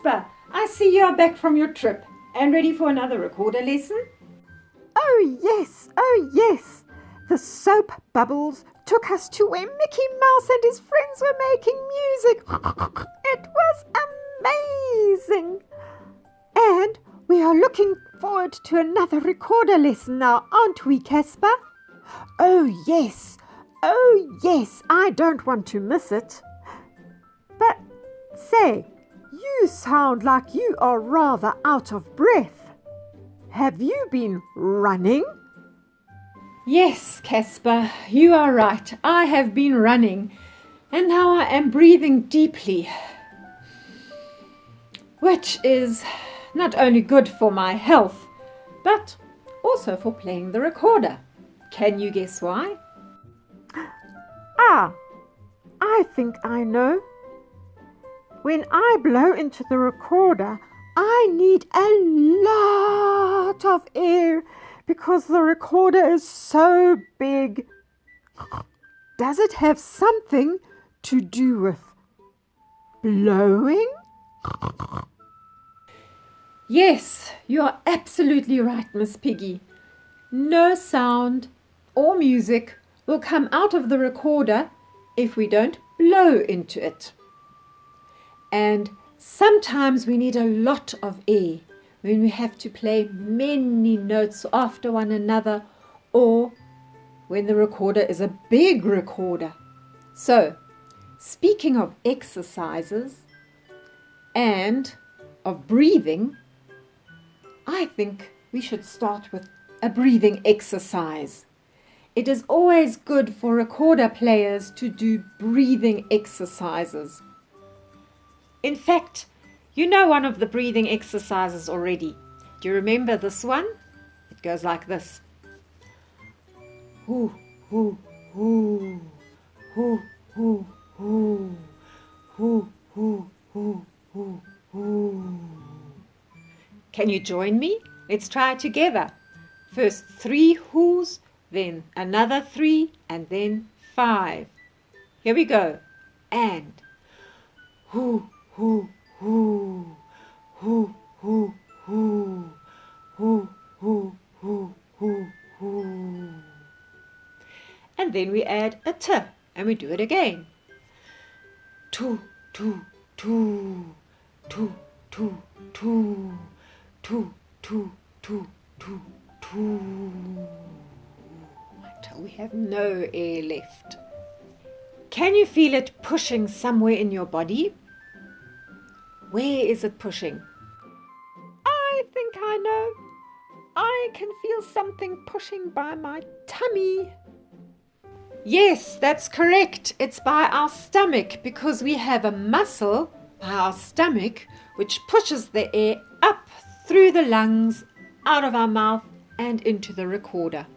Casper, I see you are back from your trip and ready for another recorder lesson. Oh yes. The soap bubbles took us to where Mickey Mouse and his friends were making music. It was amazing. And we are looking forward to another recorder lesson now, aren't we, Casper? Oh yes, I don't want to miss it. But say, you sound like you are rather out of breath. Have you been running? Yes, Casper, you are right. I have been running, and now I am breathing deeply, which is not only good for my health, but also for playing the recorder. Can you guess why? I think I know. When I blow into the recorder, I need a lot of air because the recorder is so big. Does it have something to do with blowing? Yes, you are absolutely right, Miss Piggy. No sound or music will come out of the recorder if we don't blow into it. And sometimes we need a lot of air when we have to play many notes after one another, or when the recorder is a big recorder. So, speaking of exercises and of breathing, I think we should start with a breathing exercise. It is always good for recorder players to do breathing exercises. In fact, you know one of the breathing exercises already. Do you remember this one? It goes like this. Hoo, hoo, hoo, hoo, hoo, hoo, hoo, hoo, hoo, hoo, hoo. Can you join me? Let's try it together. First 3 whoos, then another 3, and then 5. Here we go. And hoo, hoo, hoo, hoo, hoo, hoo, hoo, hoo, hoo, hoo, hoo. And then we add a t, and we do it again. Two, two, two, two, two, two, two, two, two, two, two. Until we have no air left. Can you feel it pushing somewhere in your body? Where is it pushing? I think I know. I can feel something pushing by my tummy. Yes, that's correct. It's by our stomach, because we have a muscle by our stomach which pushes the air up through the lungs, out of our mouth and into the recorder.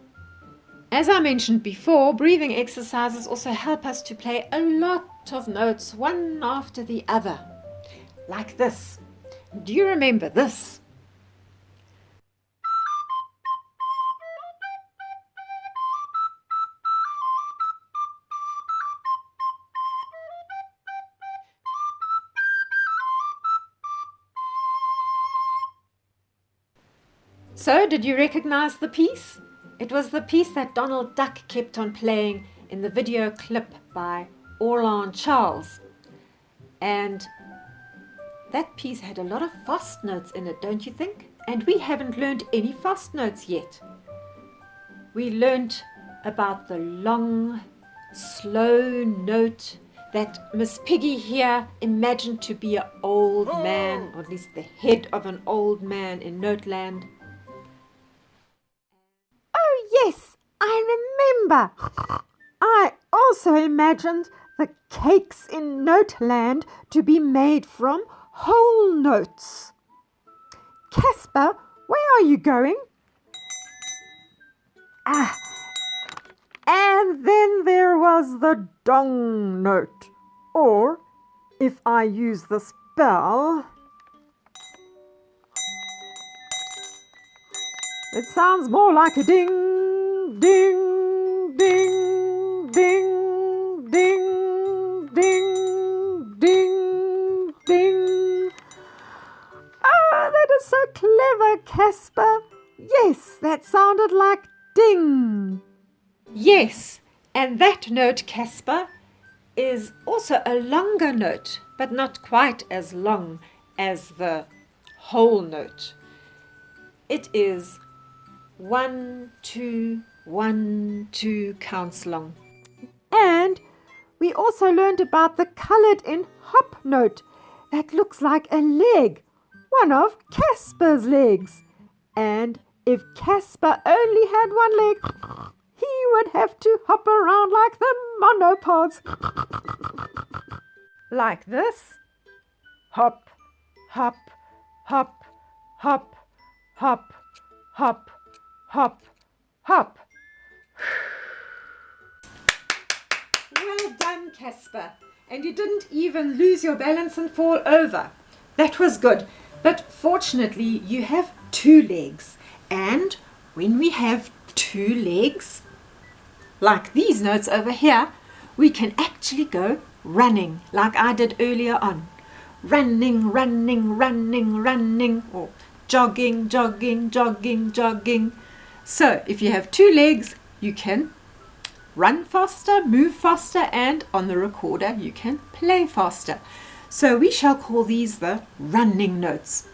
As I mentioned before, breathing exercises also help us to play a lot of notes one after the other, like this. Do you remember this? So, did you recognize the piece? It was the piece that Donald Duck kept on playing in the video clip by Orlan Charles. And that piece had a lot of fast notes in it, don't you think? And we haven't learned any fast notes yet. We learned about the long, slow note that Miss Piggy here imagined to be an old man, or at least the head of an old man in Noteland. Oh yes, I remember. I also imagined the cakes in Noteland to be made from whole notes. Casper, where are you going? And then there was the dong note. Or, if I use the spell, it sounds more like a ding, ding, ding, ding, ding, ding, ding, ding. Casper? Yes, that sounded like ding. Yes, and that note, Casper, is also a longer note, but not quite as long as the whole note. It is 1, 2, 1, 2 counts long. And we also learned about the coloured in hop note. That looks like a leg, one of Casper's legs. And if Casper only had one leg, he would have to hop around like the monopods. Like this. Hop, hop, hop, hop, hop, hop, hop, hop. Well done, Casper. And you didn't even lose your balance and fall over. That was good. But fortunately, you have 2 legs. And when we have 2 legs, like these notes over here, we can actually go running, like I did earlier on. Running, running, running, running, or jogging, jogging, jogging, jogging. So if you have 2 legs, you can run faster, move faster, and on the recorder you can play faster. So we shall call these the running notes.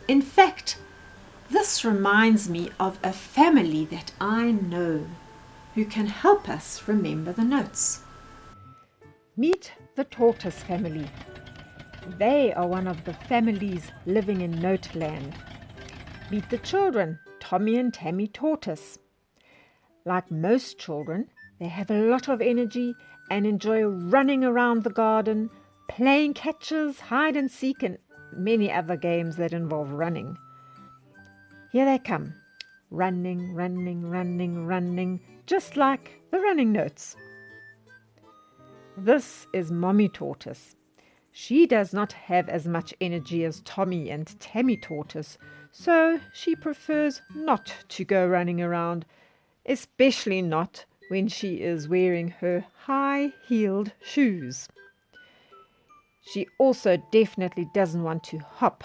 In fact, this reminds me of a family that I know who can help us remember the notes. Meet the tortoise family. They are one of the families living in Noteland. Meet the children, Tommy and Tammy Tortoise. Like most children, they have a lot of energy and enjoy running around the garden, playing catches, hide and seek, and many other games that involve running. Here they come, running, running, running, running, just like the running notes. This is Mommy Tortoise. She does not have as much energy as Tommy and Tammy Tortoise, so she prefers not to go running around, especially not when she is wearing her high-heeled shoes. She also definitely doesn't want to hop.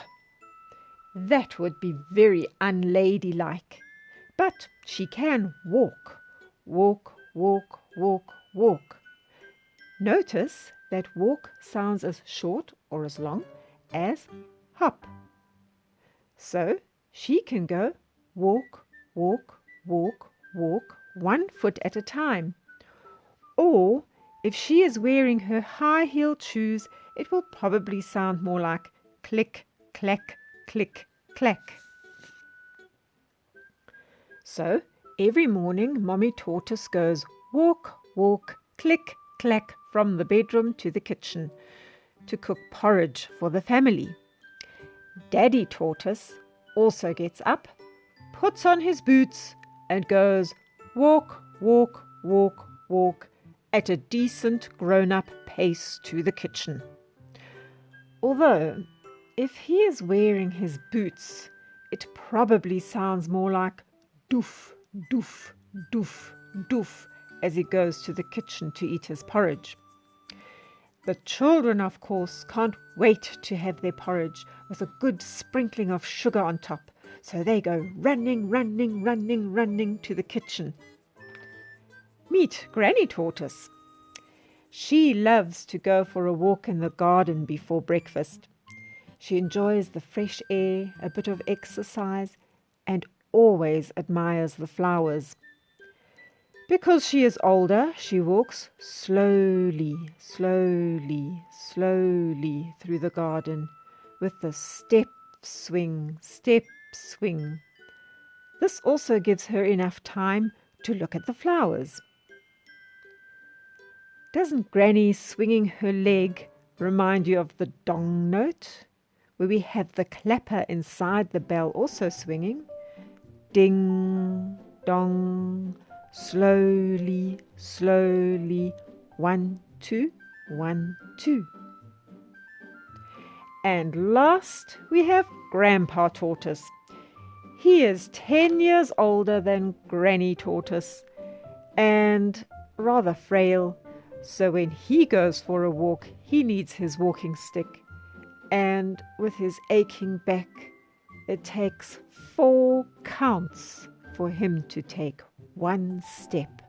That would be very unladylike. But she can walk. Walk, walk, walk, walk. Notice that walk sounds as short or as long as hop. So she can go walk, walk, walk, walk, 1 foot at a time. Or if she is wearing her high-heeled shoes, it will probably sound more like click, clack, click, clack. So every morning Mommy Tortoise goes walk, walk, click, clack from the bedroom to the kitchen to cook porridge for the family. Daddy Tortoise also gets up, puts on his boots and goes walk, walk, walk, walk at a decent grown-up pace to the kitchen. Although, if he is wearing his boots, it probably sounds more like doof, doof, doof, doof as he goes to the kitchen to eat his porridge. The children, of course, can't wait to have their porridge with a good sprinkling of sugar on top, so they go running, running, running, running to the kitchen. Meet Granny Tortoise. She loves to go for a walk in the garden before breakfast. She enjoys the fresh air, a bit of exercise, and always admires the flowers. Because she is older, she walks slowly, slowly, slowly through the garden with the step, swing, step, swing. This also gives her enough time to look at the flowers. Doesn't Granny swinging her leg remind you of the dong note, where we have the clapper inside the bell also swinging? Ding, dong, slowly, slowly, 1, 2, 1, 2. And last we have Grampa Tortoise. He is 10 years older than Granny Tortoise and rather frail, so when he goes for a walk he needs his walking stick, and with his aching back It takes 4 counts for him to take 1 step.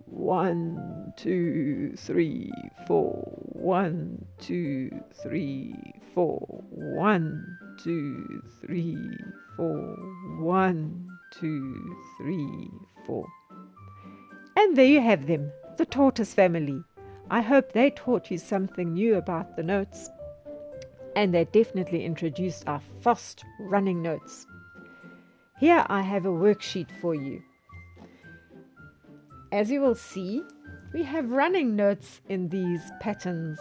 1, 2, 3, 4. 1, 2, 3, 4. 1, 2, 3, 4. 1, 2, 3, 4. And there you have them, the tortoise family. I hope they taught you something new about the notes. And they definitely introduced our fast running notes. Here I have a worksheet for you. As you will see, we have running notes in these patterns.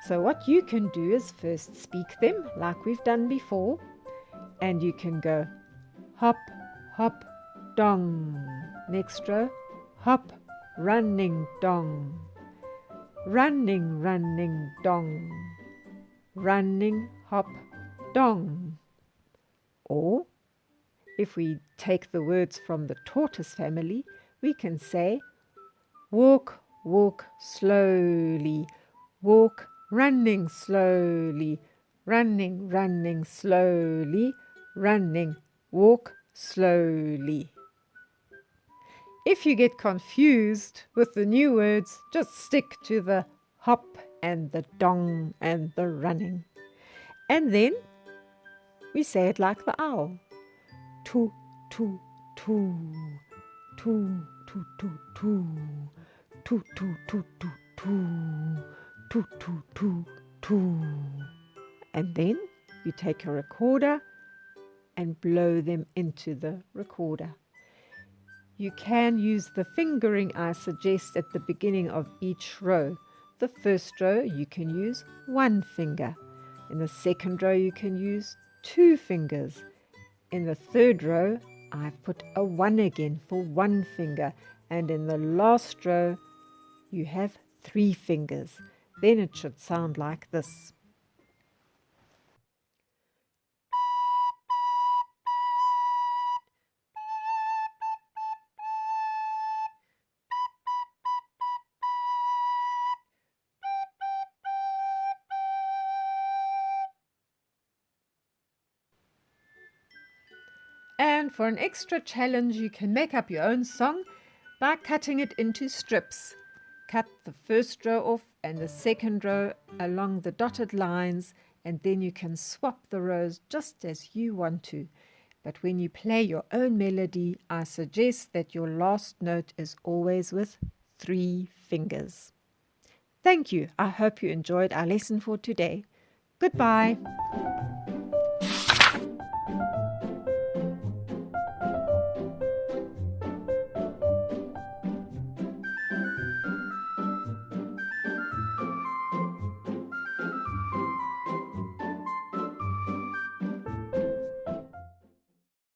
So what you can do is first speak them like we've done before, and you can go hop, hop, dong. Next row, hop, running, dong. Running, running, dong. Running, hop, dong. Or, if we take the words from the tortoise family, we can say walk, walk slowly, walk, running slowly, running, running slowly, running, walk slowly. If you get confused with the new words, just stick to the hop and the dong and the running. And then we say it like the owl. Two, two, two. Two, two, two, two. Two, two, two, two, two. Two, two, two, two. And then you take a recorder and blow them into the recorder. You can use the fingering I suggest at the beginning of each row. The first row you can use 1 finger. In the second row you can use 2 fingers. In the third row I've put a 1 again for 1 finger. And in the last row you have 3 fingers. Then it should sound like this. And for an extra challenge, you can make up your own song by cutting it into strips. Cut the first row off and the second row along the dotted lines, and then you can swap the rows just as you want to. But when you play your own melody, I suggest that your last note is always with 3 fingers. Thank you. I hope you enjoyed our lesson for today. Goodbye.